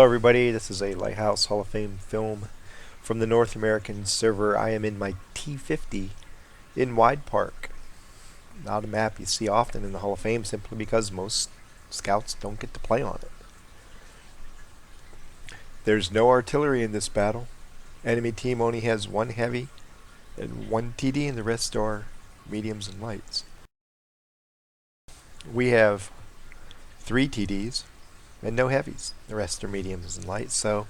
everybody, this is a Lighthouse Hall of Fame film from the North American server. I am in my T-50 in Widepark. Not a map you see often in the Hall of Fame simply because most scouts don't get to play on it. There's no artillery in this battle. Enemy team only has one heavy and one TD, and the rest are mediums and lights. We have 3 TDs and no heavies. The rest are mediums and lights. So,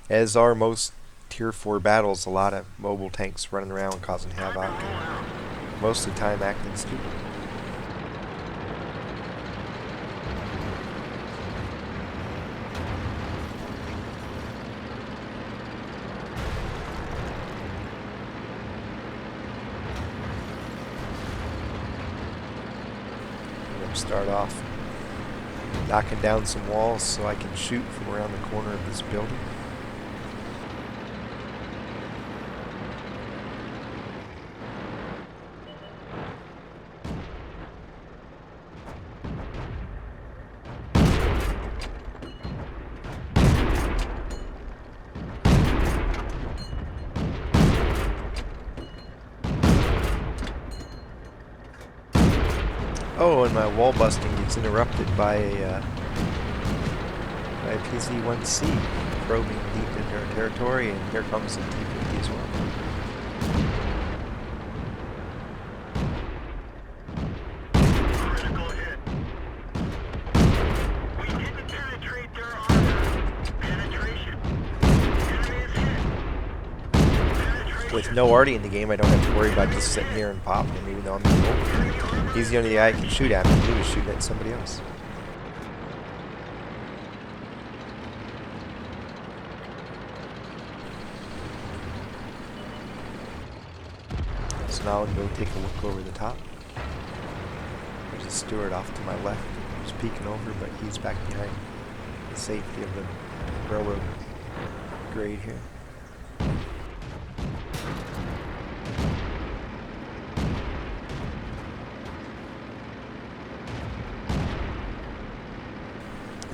as are most Tier 4 battles, a lot of mobile tanks running around causing havoc, and most of the time acting stupid. I'm going to start off knocking down some walls so I can shoot from around the corner of this building. Oh, and my wall busting gets interrupted by a PZ-1C probing deep into our territory, and here comes the T-50 as well. Critical hit. We didn't penetrate their armor. Penetration. Enemy is hit. Penetration. With no Artie in the game, I don't have to worry about just sitting here and popping him, even though I'm in the He's the only guy I can shoot at, and he was shooting at somebody else. So now I'll go take a look over the top. There's a steward off to my left who's peeking over, but he's back behind the safety of the railroad grade here.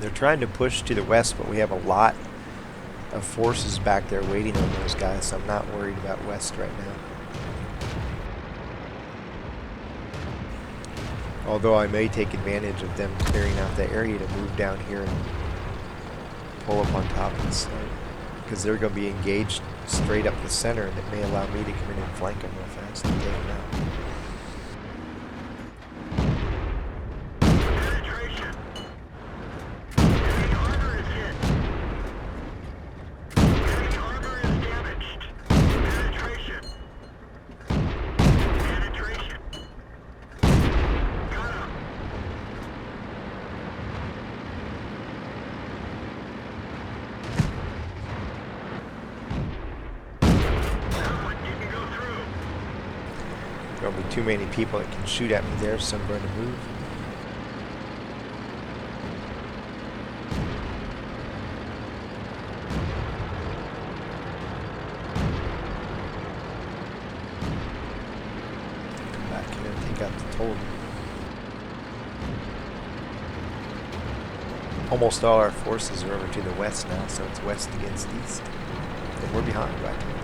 They're trying to push to the west, but we have a lot of forces back there waiting on those guys, so I'm not worried about west right now. Although I may take advantage of them clearing out the area to move down here and pull up on top of the site, because they're going to be engaged straight up the center, and it may allow me to come in and flank them real fast and take them out. There'll be too many people that can shoot at me there, so I'm going to move. Come back here and take out the total. Almost all our forces are over to the west now, so it's west against east. And we're behind right now.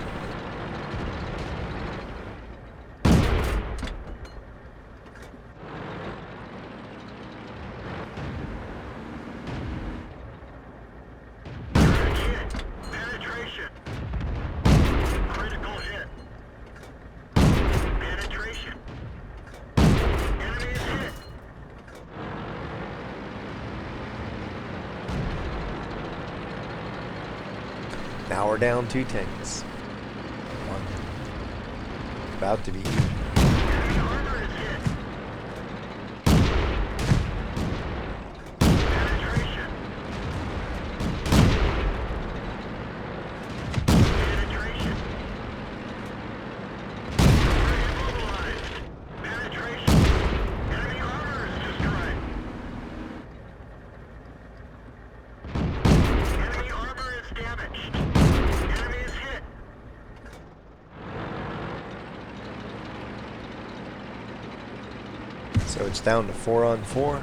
Now we're down 2 tanks. One about to be eaten. So it's down to 4 on 4.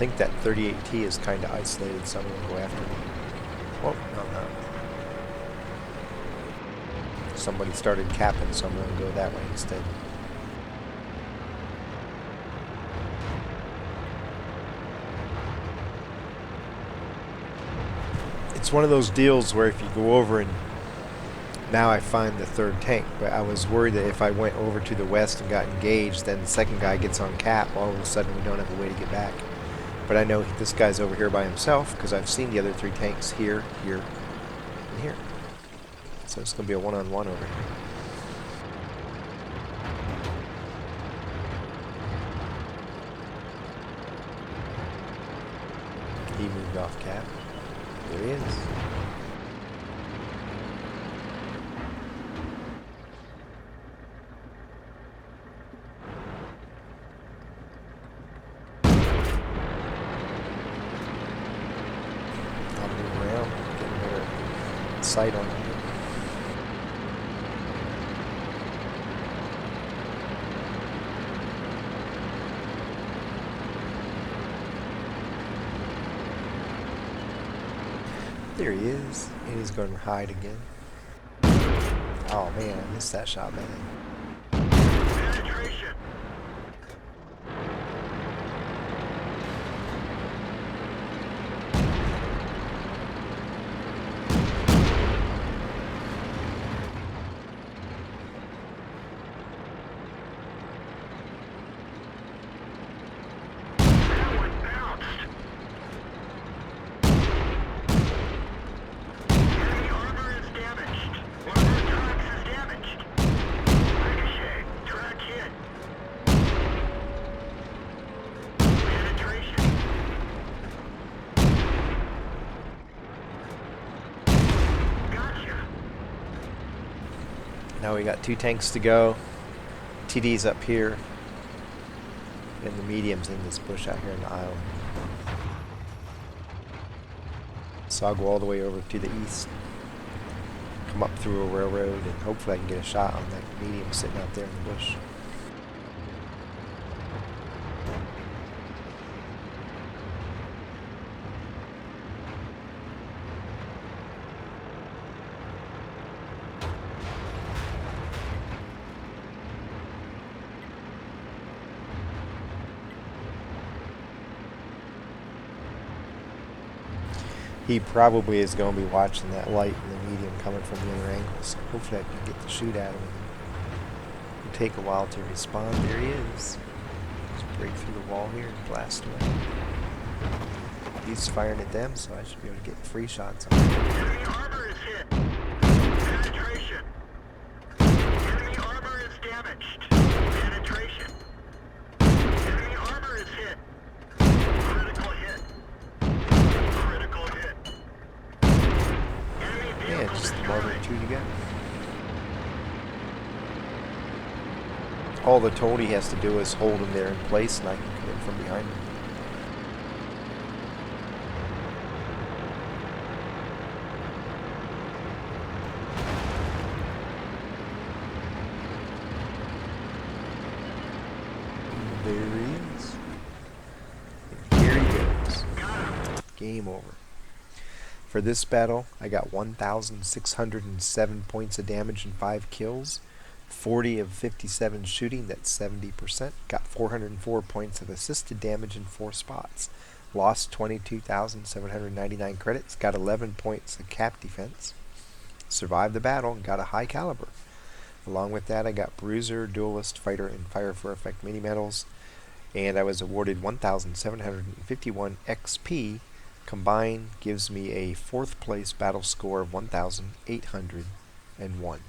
think that 38T is kind of isolated, so I'm going to go after me. Oh, no, I'm not. Somebody started capping, so I'm going to go that way instead. It's one of those deals where if you go over and now I find the third tank, but I was worried that if I went over to the west and got engaged, then the second guy gets on cap, all of a sudden we don't have a way to get back. But I know this guy's over here by himself because I've seen the other three tanks here, here, and here. So it's going to be a one-on-one over here. He moved off cap. There he is. I'll move around, get a better sight on him. There he is, and he's going to hide again. Oh man, I missed that shot, man. Penetration. That one bounced. Enemy armor is damaged. One of our tracks is damaged. Ricochet. Track hit. Penetration. Gotcha. Now we got two tanks to go. TD's up here. And the medium's in this bush out here in the aisle. So I'll go all the way over to the east. Come up through a railroad and hopefully I can get a shot on that medium sitting out there in the bush. He probably is going to be watching that light in the medium coming from the other angle, so hopefully I can get the shoot at him. It'll take a while to respond. There he is. Just break through the wall here and blast away. He's firing at them, so I should be able to get free shots on him. Enemy armor is hit. Penetration. Enemy armor is damaged. Penetration. Enemy armor is hit. Critical hit. Critical hit. Enemy Yeah, vehicle just marble destroyed. two together. All the told he has to do is hold him there in place and I can come in from behind him. There he is. And here he goes. Game over. For this battle, I got 1,607 points of damage and 5 kills. 40 of 57 shooting, that's 70%. Got 404 points of assisted damage in 4 spots. Lost 22,799 credits. Got 11 points of cap defense. Survived the battle and got a high caliber. Along with that, I got Bruiser, Duelist, Fighter, and Fire for Effect mini medals. And I was awarded 1,751 XP. Combined gives me a 4th place battle score of 1,801.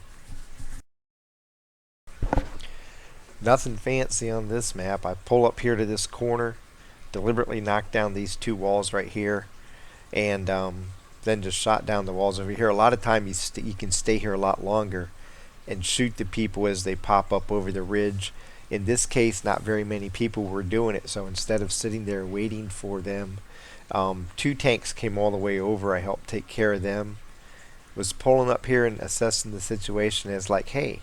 Nothing fancy on this map. I pull up here to this corner, deliberately knock down these 2 walls right here, and then just shot down the walls over here. A lot of time you can stay here a lot longer and shoot the people as they pop up over the ridge. In this case, not very many people were doing it, so instead of sitting there waiting for them, 2 tanks came all the way over. I helped take care of them. Was pulling up here and assessing the situation as like, hey,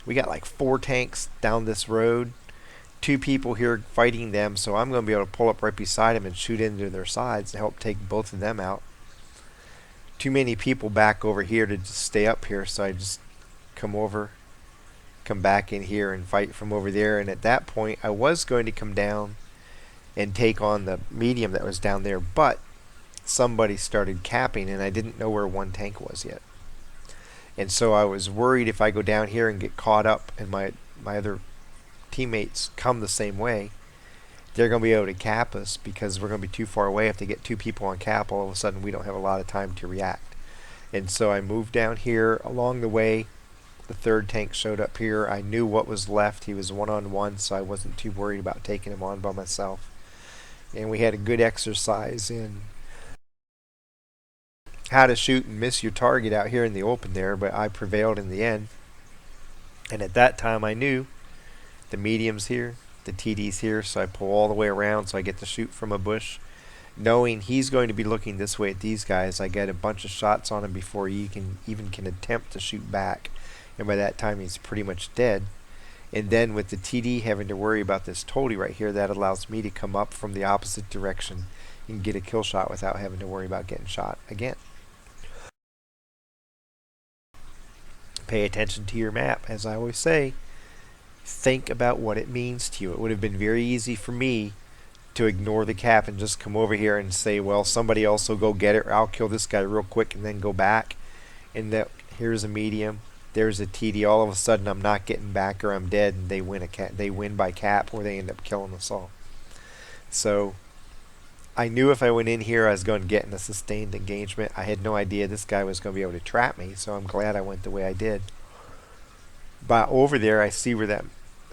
we got like 4 tanks down this road two people here fighting them, so I'm going to be able to pull up right beside them and shoot into their sides to help take both of them out. Too many people back over here to just stay up here, so I just come back in here and fight from over there. And at that point I was going to come down and take on the medium that was down there, but somebody started capping and I didn't know where one tank was yet. And so I was worried if I go down here and get caught up and my other teammates come the same way, they're going to be able to cap us because we're going to be too far away. If they get two people on cap, all of a sudden we don't have a lot of time to react. And so I moved down here. Along the way, the third tank showed up here. I knew what was left. He was one-on-one, so I wasn't too worried about taking him on by myself. And we had a good exercise in how to shoot and miss your target out here in the open there, but I prevailed in the end. And at that time I knew the medium's here, the TD's here, so I pull all the way around so I get to shoot from a bush. Knowing he's going to be looking this way at these guys, I get a bunch of shots on him before he can attempt to shoot back. And by that time he's pretty much dead. And then with the TD having to worry about this toady right here, that allows me to come up from the opposite direction and get a kill shot without having to worry about getting shot again. Pay attention to your map. As I always say, think about what it means to you. It would have been very easy for me to ignore the cap and just come over here and say, well, somebody else will go get it, or I'll kill this guy real quick and then go back. And that here's a medium, there's a TD. All of a sudden I'm not getting back or I'm dead, and they win by cap, or they end up killing us all. So I knew if I went in here I was going to get in a sustained engagement. I had no idea this guy was going to be able to trap me, so I'm glad I went the way I did. But over there I see where that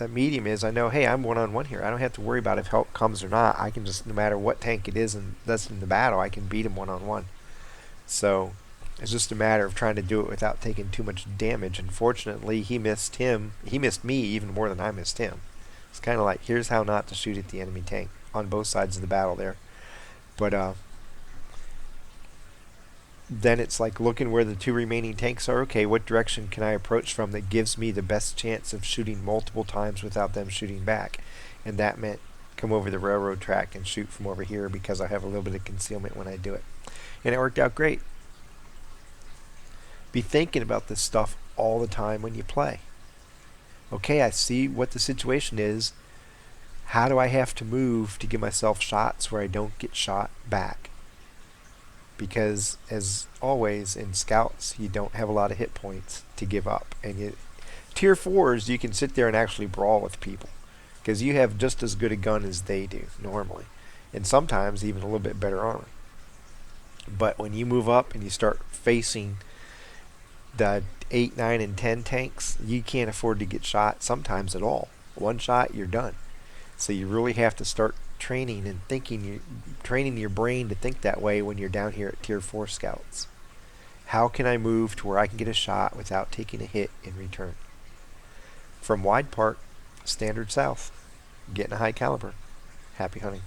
medium is. I know, hey, I'm one-on-one here. I don't have to worry about if help comes or not. I can just, no matter what tank it is and that's in the battle, I can beat him one-on-one. So it's just a matter of trying to do it without taking too much damage. Unfortunately, he missed me even more than I missed him. It's kind of like, here's how not to shoot at the enemy tank on both sides of the battle there. But then it's like looking where the two remaining tanks are. Okay, what direction can I approach from that gives me the best chance of shooting multiple times without them shooting back? And that meant come over the railroad track and shoot from over here, because I have a little bit of concealment when I do it. And it worked out great. Be thinking about this stuff all the time when you play. Okay, I see what the situation is. How do I have to move to give myself shots where I don't get shot back? Because as always in scouts, you don't have a lot of hit points to give up. And tier 4s, you can sit there and actually brawl with people, because you have just as good a gun as they do normally, and sometimes even a little bit better armor. But when you move up and you start facing the 8, 9, and 10 tanks, you can't afford to get shot sometimes at all. One shot, you're done. So you really have to start training and training your brain to think that way when you're down here at tier 4 scouts. How can I move to where I can get a shot without taking a hit in return? From Widepark, Standard South, getting a high caliber. Happy hunting.